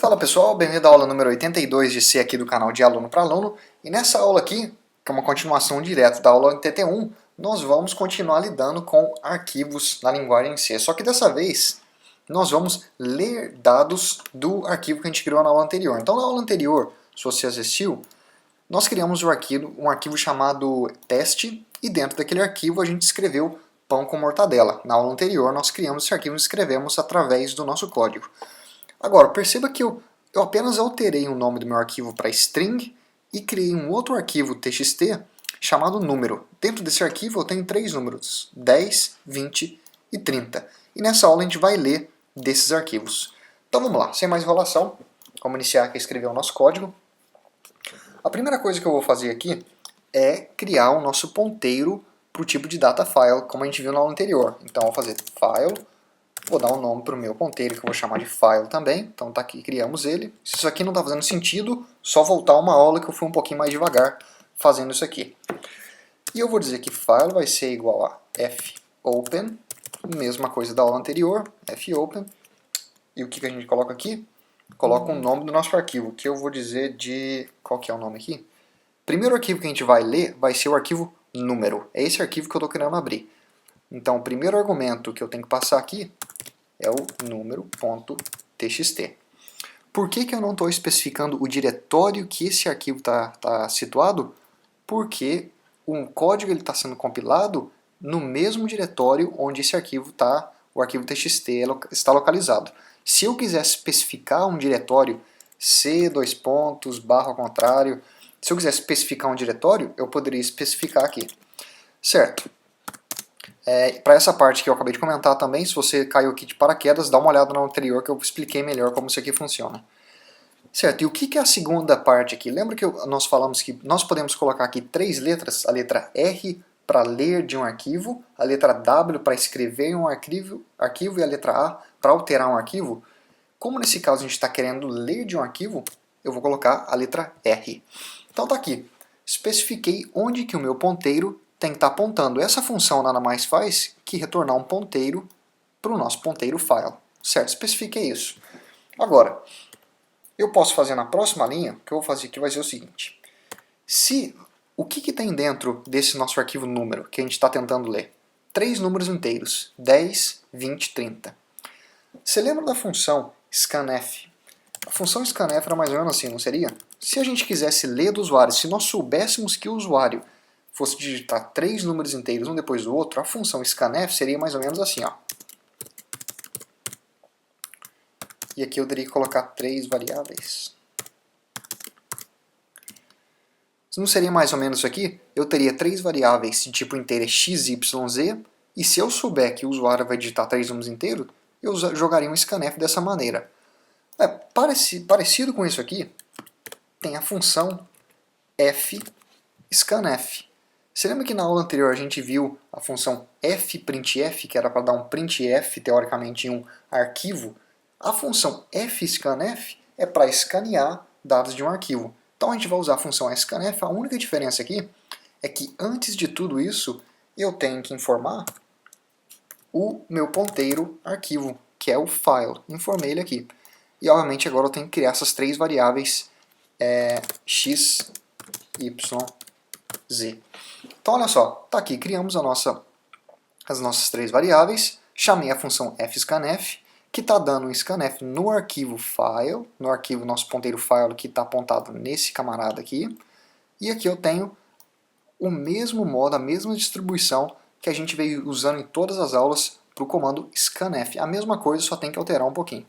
Fala pessoal, bem-vindo à aula número 82 de C aqui do canal de Aluno para Aluno. E nessa aula aqui, que é uma continuação direta da aula TT1, nós vamos continuar lidando com arquivos na linguagem C. Só que dessa vez, nós vamos ler dados do arquivo que a gente criou na aula anterior. Então na aula anterior, se você assistiu, nós criamos um arquivo chamado teste, e dentro daquele arquivo a gente escreveu pão com mortadela. Na aula anterior nós criamos esse arquivo e escrevemos através do nosso código. Agora, perceba que eu apenas alterei o nome do meu arquivo para string e criei um outro arquivo txt chamado número. Dentro desse arquivo eu tenho três números, 10, 20 e 30. E nessa aula a gente vai ler desses arquivos. Então vamos lá, sem mais enrolação, vamos iniciar aqui a escrever o nosso código. A primeira coisa que eu vou fazer aqui é criar o nosso ponteiro para o tipo de data file, como a gente viu na aula anterior. Então eu vou fazer file. Vou dar um nome para o meu ponteiro, que eu vou chamar de file também. Então tá aqui, criamos ele. Se isso aqui não está fazendo sentido, só voltar uma aula que eu fui um pouquinho mais devagar fazendo isso aqui. E eu vou dizer que file vai ser igual a fopen, mesma coisa da aula anterior, fopen. E o que a gente coloca aqui? Coloca o nome do nosso arquivo, que eu vou dizer de... Qual que é o nome aqui? Primeiro arquivo que a gente vai ler vai ser o arquivo número. É esse arquivo que eu estou querendo abrir. Então o primeiro argumento que eu tenho que passar aqui é o número.txt. Por que eu não estou especificando o diretório que esse arquivo está situado? Porque o código está sendo compilado no mesmo diretório onde esse arquivo está, o arquivo txt está localizado. Se eu quisesse especificar um diretório c, barra ao contrário, se eu quisesse especificar um diretório, eu poderia especificar aqui. Certo? Para essa parte que eu acabei de comentar também, se você caiu aqui de paraquedas, dá uma olhada no anterior que eu expliquei melhor como isso aqui funciona. Certo, e o que é a segunda parte aqui? Lembra que nós falamos que nós podemos colocar aqui três letras, a letra R para ler de um arquivo, a letra W para escrever em um arquivo e a letra A para alterar um arquivo? Como nesse caso a gente está querendo ler de um arquivo, eu vou colocar a letra R. Então tá aqui, especifiquei onde que o meu ponteiro tem que estar apontando. Essa função nada mais faz que retornar um ponteiro para o nosso ponteiro file. Certo? Especifiquei isso. Agora, eu posso fazer na próxima linha, o que eu vou fazer aqui vai ser o seguinte. O que tem dentro desse nosso arquivo número que a gente está tentando ler? Três números inteiros, 10, 20, 30. Você lembra da função scanf? A função scanf era mais ou menos assim, não seria? Se a gente quisesse ler do usuário, se nós soubéssemos que o usuário fosse digitar três números inteiros um depois do outro, a função scanf seria mais ou menos assim, ó. E aqui eu teria que colocar três variáveis. Não seria mais ou menos isso aqui? Eu teria três variáveis de tipo inteiro x, y, z, e se eu souber que o usuário vai digitar três números inteiros, eu jogaria um scanf dessa maneira. Parecido com isso aqui, tem a função fscanf. Você lembra que na aula anterior a gente viu a função fprintf, que era para dar um printf, teoricamente, em um arquivo? A função fscanf é para escanear dados de um arquivo. Então a gente vai usar a função scanf. A única diferença aqui é que antes de tudo isso, eu tenho que informar o meu ponteiro arquivo, que é o file. Informei ele aqui. E obviamente agora eu tenho que criar essas três variáveis x, y, z. Então olha só, tá aqui, criamos as nossas três variáveis, chamei a função fscanf, que está dando um scanf no arquivo file, no arquivo nosso ponteiro file que está apontado nesse camarada aqui, e aqui eu tenho o mesmo modo, a mesma distribuição que a gente veio usando em todas as aulas para o comando scanf. A mesma coisa, só tem que alterar um pouquinho.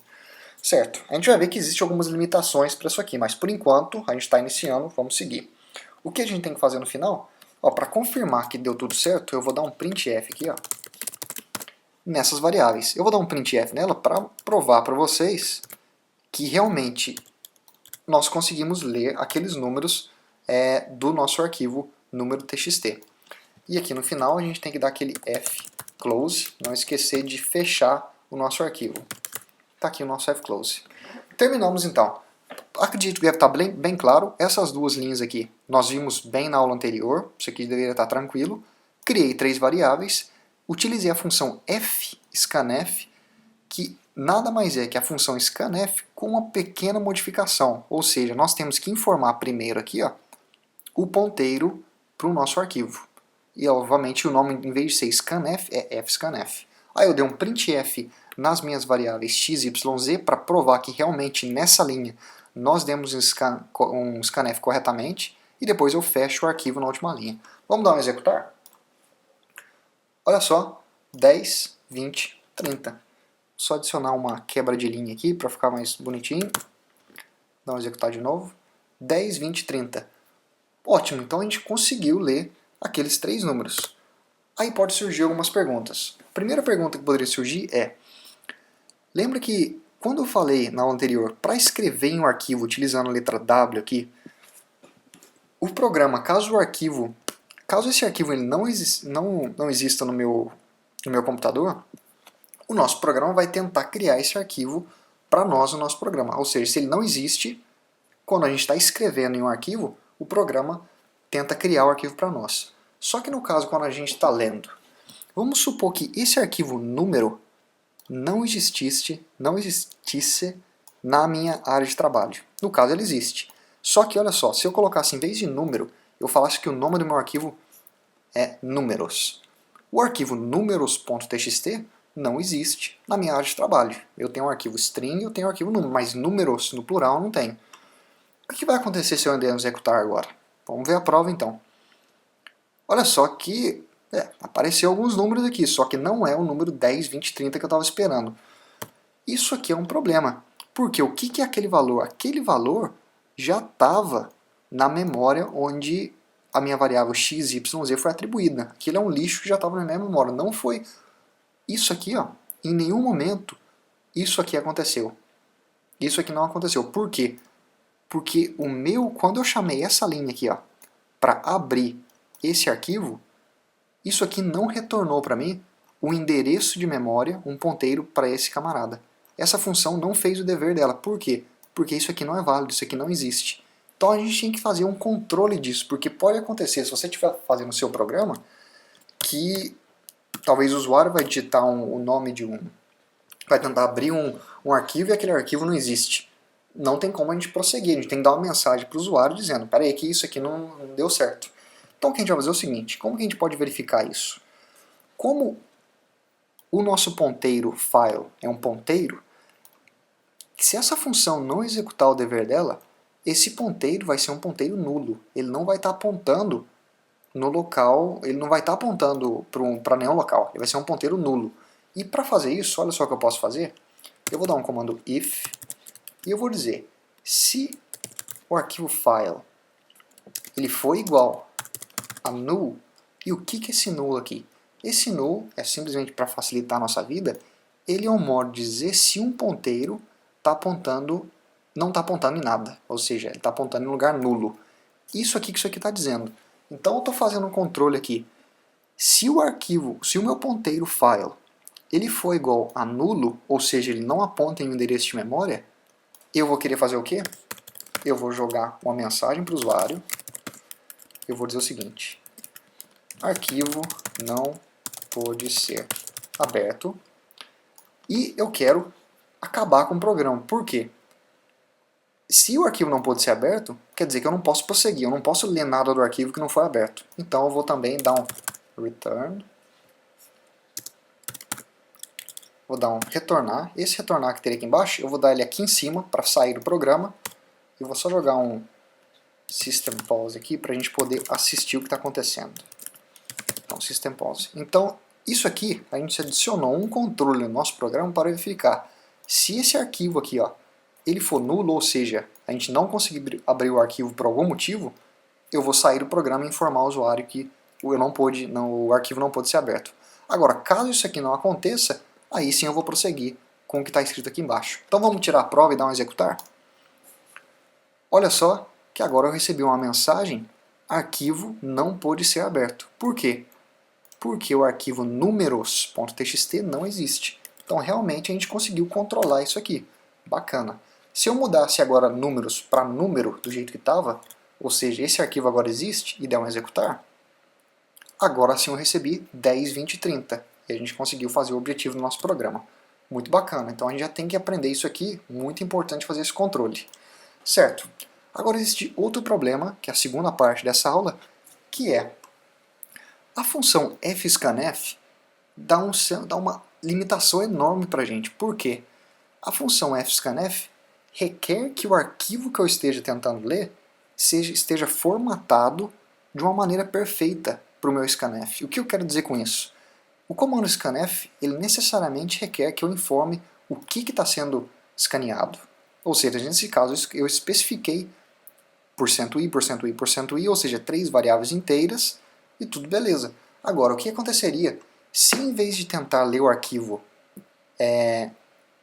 Certo, a gente vai ver que existem algumas limitações para isso aqui, mas por enquanto a gente está iniciando, vamos seguir. O que a gente tem que fazer no final? Para confirmar que deu tudo certo, eu vou dar um printf aqui, ó, nessas variáveis. Eu vou dar um printf nela para provar para vocês que realmente nós conseguimos ler aqueles números do nosso arquivo número txt. E aqui no final a gente tem que dar aquele fclose, não esquecer de fechar o nosso arquivo. Está aqui o nosso fclose. Terminamos então. Acredito que deve estar bem claro. Essas duas linhas aqui nós vimos bem na aula anterior. Isso aqui deveria estar tranquilo. Criei três variáveis. Utilizei a função fscanf, que nada mais é que a função scanf com uma pequena modificação, ou seja, nós temos que informar primeiro aqui, ó, o ponteiro para o nosso arquivo. E obviamente o nome, em vez de ser scanf, é fscanf. Aí eu dei um printf nas minhas variáveis x, y, z para provar que realmente nessa linha nós demos um scanf corretamente, e depois eu fecho o arquivo na última linha. Vamos dar um executar? Olha só, 10, 20, 30. Só adicionar uma quebra de linha aqui para ficar mais bonitinho. Dá um executar de novo. 10, 20, 30. Ótimo, então a gente conseguiu ler aqueles três números. Aí pode surgir algumas perguntas. A primeira pergunta que poderia surgir é: lembra que quando eu falei na aula anterior para escrever em um arquivo utilizando a letra W aqui, o programa, caso esse arquivo ele não exista no meu computador, o nosso programa vai tentar criar esse arquivo para nós no nosso programa. Ou seja, se ele não existe, quando a gente está escrevendo em um arquivo, o programa tenta criar o arquivo para nós. Só que no caso, quando a gente está lendo, vamos supor que esse arquivo número não existisse na minha área de trabalho. No caso, ele existe. Só que, olha só, se eu colocasse em vez de número, eu falasse que o nome do meu arquivo é números. O arquivo números.txt não existe na minha área de trabalho. Eu tenho um arquivo string e eu tenho um arquivo número, mas números no plural eu não tenho. O que vai acontecer se eu andar a executar agora? Vamos ver a prova então. Olha só que apareceu alguns números aqui, só que não é o número 10, 20, 30 que eu estava esperando. Isso aqui é um problema, porque o que é aquele valor? Aquele valor já estava na memória onde a minha variável x, y, z foi atribuída. Aquilo é um lixo que já estava na minha memória. Não foi isso aqui, ó. Em nenhum momento isso aqui aconteceu. Isso aqui não aconteceu. Por quê? Porque quando eu chamei essa linha aqui, ó, para abrir esse arquivo, isso aqui não retornou para mim o endereço de memória, um ponteiro para esse camarada. Essa função não fez o dever dela. Por quê? Porque isso aqui não é válido, isso aqui não existe. Então a gente tem que fazer um controle disso, porque pode acontecer, se você estiver fazendo o seu programa, que talvez o usuário vai digitar o nome de vai tentar abrir um arquivo e aquele arquivo não existe. Não tem como a gente prosseguir, a gente tem que dar uma mensagem para o usuário dizendo: peraí, que isso aqui não deu certo. Então o que a gente vai fazer é o seguinte: como que a gente pode verificar isso? Como o nosso ponteiro file é um ponteiro, se essa função não executar o dever dela, esse ponteiro vai ser um ponteiro nulo. Ele não vai estar apontando no local, ele não vai estar apontando para nenhum local. Ele vai ser um ponteiro nulo. E para fazer isso, olha só o que eu posso fazer. Eu vou dar um comando if e eu vou dizer: se o arquivo file ele for igual a null, e o que é esse null aqui? Esse null é simplesmente para facilitar a nossa vida, ele é um modo de dizer se um ponteiro não está apontando em nada, ou seja, ele está apontando em um lugar nulo. Isso aqui que isso aqui está dizendo. Então eu estou fazendo um controle aqui. Se o meu ponteiro file, ele for igual a nulo, ou seja, ele não aponta em um endereço de memória, eu vou querer fazer o quê? Eu vou jogar uma mensagem para o usuário, eu vou dizer o seguinte: arquivo não pode ser aberto, e eu quero acabar com o programa. Por quê? Se o arquivo não pode ser aberto, quer dizer que eu não posso prosseguir, eu não posso ler nada do arquivo que não foi aberto. Então eu vou também dar um return, vou dar um retornar. Esse retornar que teria aqui embaixo, eu vou dar ele aqui em cima para sair do programa. Eu vou só jogar um system pause aqui para a gente poder assistir o que está acontecendo. Então, system pause. Então, isso aqui, a gente adicionou um controle no nosso programa para verificar se esse arquivo aqui, ó, ele for nulo, ou seja, a gente não conseguir abrir o arquivo por algum motivo, eu vou sair do programa e informar o usuário que o arquivo não pode ser aberto. Agora, caso isso aqui não aconteça, aí sim eu vou prosseguir com o que está escrito aqui embaixo. Então vamos tirar a prova e dar um executar? Olha só que agora eu recebi uma mensagem: arquivo não pode ser aberto. Por quê? Porque o arquivo números.txt não existe. Então realmente a gente conseguiu controlar isso aqui. Bacana. Se eu mudasse agora números para número do jeito que estava, ou seja, esse arquivo agora existe, e der um executar, agora sim eu recebi 10, 20, 30. E a gente conseguiu fazer o objetivo do nosso programa. Muito bacana, então a gente já tem que aprender isso aqui, muito importante fazer esse controle. Certo, agora existe outro problema, que é a segunda parte dessa aula, que é a função fscanf dá uma limitação enorme para a gente. Por quê? A função fscanf requer que o arquivo que eu esteja tentando ler esteja formatado de uma maneira perfeita para o meu scanf. O que eu quero dizer com isso? O comando scanf, ele necessariamente requer que eu informe o que está sendo escaneado. Ou seja, nesse caso eu especifiquei %i, %i, %i, ou seja, 3 variáveis inteiras e tudo beleza. Agora, o que aconteceria se em vez de tentar ler o arquivo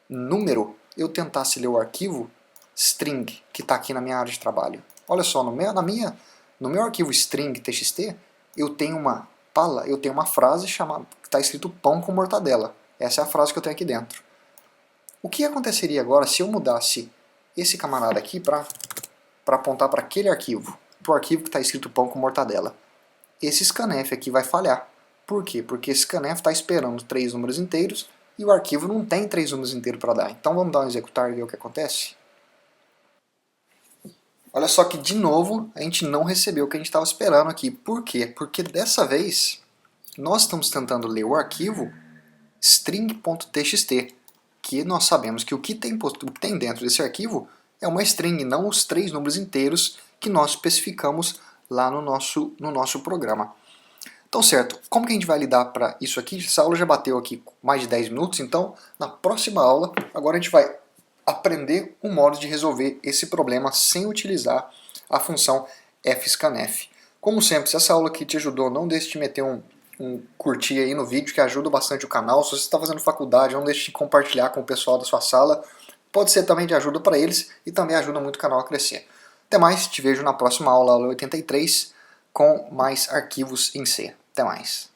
número, eu tentasse ler o arquivo string, que está aqui na minha área de trabalho? Olha só, no meu arquivo string txt, eu tenho uma frase chamada, que está escrito pão com mortadela. Essa é a frase que eu tenho aqui dentro. O que aconteceria agora se eu mudasse esse camarada aqui para apontar para aquele arquivo, para o arquivo que está escrito pão com mortadela? Esse scanf aqui vai falhar. Por quê? Porque esse scanf está esperando 3 números inteiros e o arquivo não tem 3 números inteiros para dar. Então vamos dar um executar e ver o que acontece? Olha só que de novo a gente não recebeu o que a gente estava esperando aqui. Por quê? Porque dessa vez nós estamos tentando ler o arquivo string.txt, que nós sabemos que o que tem dentro desse arquivo é uma string, não os 3 números inteiros que nós especificamos lá no nosso programa. Então, certo, como que a gente vai lidar para isso aqui? Essa aula já bateu aqui mais de 10 minutos, então na próxima aula, agora a gente vai aprender um modo de resolver esse problema sem utilizar a função fscanf. Como sempre, se essa aula aqui te ajudou, não deixe de meter um curtir aí no vídeo, que ajuda bastante o canal. Se você está fazendo faculdade, não deixe de compartilhar com o pessoal da sua sala. Pode ser também de ajuda para eles e também ajuda muito o canal a crescer. Até mais, te vejo na próxima aula, aula 83, com mais arquivos em C. Até mais.